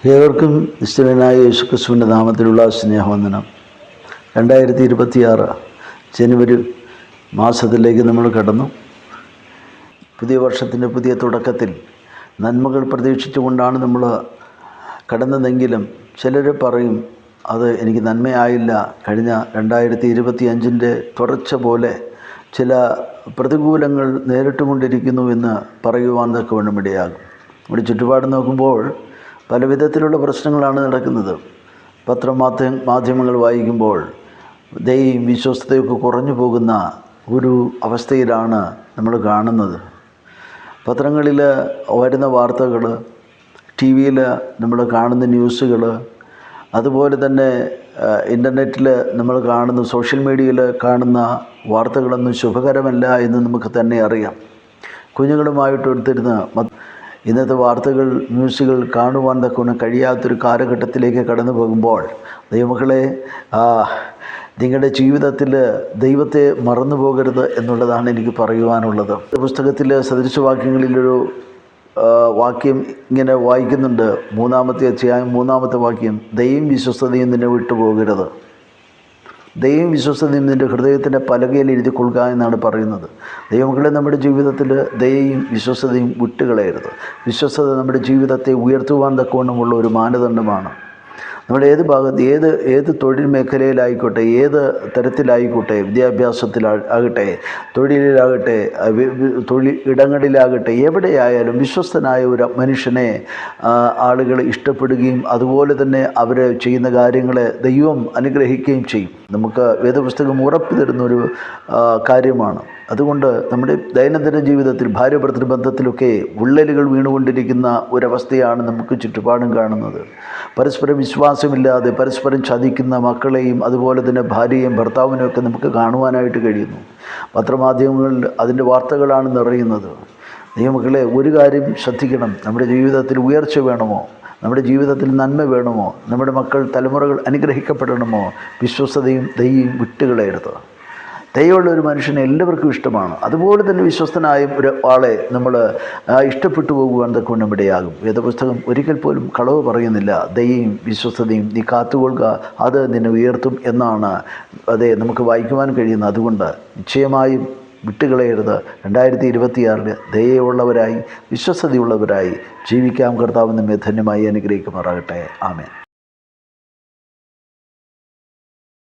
ഏവർക്കും നിശ്ചലനായ യേശുക്രിസ്തുവിൻ്റെ നാമത്തിലുള്ള സ്നേഹവന്ദനം. 2026 ജനുവരി മാസത്തിലേക്ക് നമ്മൾ കടന്നു. പുതിയ വർഷത്തിൻ്റെ പുതിയ തുടക്കത്തിൽ നന്മകൾ പ്രതീക്ഷിച്ചുകൊണ്ടാണ് നമ്മൾ കടന്നതെങ്കിലും ചിലർ പറയും അത് എനിക്ക് നന്മയായില്ല, കഴിഞ്ഞ 2025 തുടർച്ച പോലെ ചില പ്രതികൂലങ്ങൾ നേരിട്ടുകൊണ്ടിരിക്കുന്നു എന്ന് പറയുവാൻ തക്കവണ്ണം ഇടയാകും. നമ്മുടെ ചുറ്റുപാട് നോക്കുമ്പോൾ പല വിധത്തിലുള്ള പ്രശ്നങ്ങളാണ് നടക്കുന്നത്. മാധ്യമങ്ങൾ വായിക്കുമ്പോൾ ദയയും വിശ്വസ്തയൊക്കെ കുറഞ്ഞു പോകുന്ന ഒരു അവസ്ഥയിലാണ് നമ്മൾ കാണുന്നത്. പത്രങ്ങളിൽ വരുന്ന വാർത്തകൾ, ടി വിയിൽ നമ്മൾ കാണുന്ന ന്യൂസുകൾ, അതുപോലെ തന്നെ ഇൻ്റർനെറ്റിൽ നമ്മൾ കാണുന്ന, സോഷ്യൽ മീഡിയയിൽ കാണുന്ന വാർത്തകളൊന്നും ശുഭകരമല്ല എന്ന് നമുക്ക് തന്നെ അറിയാം. കുഞ്ഞുങ്ങളുമായിട്ട് എടുത്തിരുന്ന് ഇന്നത്തെ വാർത്തകൾ, ന്യൂസുകൾ കാണുവാൻ തക്കവണ്ണം കഴിയാത്തൊരു കാലഘട്ടത്തിലേക്ക് കടന്നു പോകുമ്പോൾ ദൈവമക്കളെ, നിങ്ങളുടെ ജീവിതത്തിൽ ദൈവത്തെ മറന്നു പോകരുത് എന്നുള്ളതാണ് എനിക്ക് പറയുവാനുള്ളത്. പുസ്തകത്തിൽ സദൃശവാക്യങ്ങളിലൊരു വാക്യം ഇങ്ങനെ വായിക്കുന്നുണ്ട്. 3-ാമത്തെ അധ്യായം 3-ാമത്തെ വാക്യം, ദയയും വിശ്വസ്തതയും നിന്നെ വിട്ടുപോകരുത്. ദയയും വിശ്വസ്തതയും നിൻ്റെ ഹൃദയത്തിൻ്റെ പലകയിൽ എഴുതി കൊള്ളുക എന്നാണ് പറയുന്നത്. ദൈവമക്കളെ, നമ്മുടെ ജീവിതത്തിൽ ദയയും വിശ്വസ്തതയും വിട്ടുകളയരുത്. വിശ്വസ്തത നമ്മുടെ ജീവിതത്തെ ഉയർത്തുവാൻ തക്കവണ്ണമുള്ള ഒരു മാനദണ്ഡമാണ്. നമ്മൾ ഏത് ഭാഗത്ത്, ഏത് തൊഴിൽ മേഖലയിലായിക്കോട്ടെ, ഏത് തരത്തിലായിക്കോട്ടെ, വിദ്യാഭ്യാസത്തിലാകട്ടെ, തൊഴിലിലാകട്ടെ, തൊഴിൽ ഇടങ്ങളിലാകട്ടെ, എവിടെയായാലും വിശ്വസ്തനായ ഒരു മനുഷ്യനെ ആളുകൾ ഇഷ്ടപ്പെടുകയും അതുപോലെ തന്നെ അവർ ചെയ്യുന്ന കാര്യങ്ങളെ ദൈവം അനുഗ്രഹിക്കുകയും ചെയ്യും. നമുക്ക് വേദപുസ്തകം ഉറപ്പ് തരുന്നൊരു കാര്യമാണ്. അതുകൊണ്ട് നമ്മുടെ ദൈനംദിന ജീവിതത്തിൽ, ഭാര്യ-ഭർത്തൃ ബന്ധത്തിലൊക്കെ വിള്ളലുകൾ വീണുകൊണ്ടിരിക്കുന്ന ഒരവസ്ഥയാണ് നമുക്ക് ചുറ്റുപാടും കാണുന്നത്. പരസ്പരം വിശ്വാസമില്ലാതെ പരസ്പരം ചതിക്കുന്ന മക്കളെയും അതുപോലെ തന്നെ ഭാര്യയും ഭർത്താവിനെയും ഒക്കെ നമുക്ക് കാണുവാനായിട്ട് കഴിയുന്നു. പത്രമാധ്യമങ്ങളിൽ അതിൻ്റെ വാർത്തകളാണ് നിറയുന്നത്. ദൈവമക്കളെ, ഒരു കാര്യം ശ്രദ്ധിക്കണം. നമ്മുടെ ജീവിതത്തിൽ ഉയർച്ച വേണമോ, നമ്മുടെ ജീവിതത്തിൽ നന്മ വേണമോ, നമ്മുടെ മക്കൾ തലമുറകൾ അനുഗ്രഹിക്കപ്പെടണമോ, വിശ്വസ്തതയും ദയയും വിട്ടുകളയരുത്. ദയയുള്ള ഒരു മനുഷ്യനെ എല്ലാവർക്കും ഇഷ്ടമാണ്. അതുപോലെ തന്നെ വിശ്വസ്തനായ ഒരാളെ നമ്മൾ ഇഷ്ടപ്പെട്ടു പോകുവാൻ തക്കവണ്ണം ഇടയാകും. വേദപുസ്തകം ഒരിക്കൽ പോലും കളവ് പറയുന്നില്ല. ദയയും വിശ്വസ്തതയും നീ കാത്തുകൊള്ളുക, അത് നിന്നെ ഉയർത്തും എന്നാണ് നമുക്ക് വായിക്കുവാൻ കഴിയുന്നത്. അതുകൊണ്ട് നിശ്ചയമായും വിട്ടുകളയരുത്. 2026 ദയയുള്ളവരായി, വിശ്വസ്തതയുള്ളവരായി ജീവിക്കാം. കർത്താവ് നമ്മെ ധന്യമായി അനുഗ്രഹിക്കുമാറാകട്ടെ. ആമേൻ.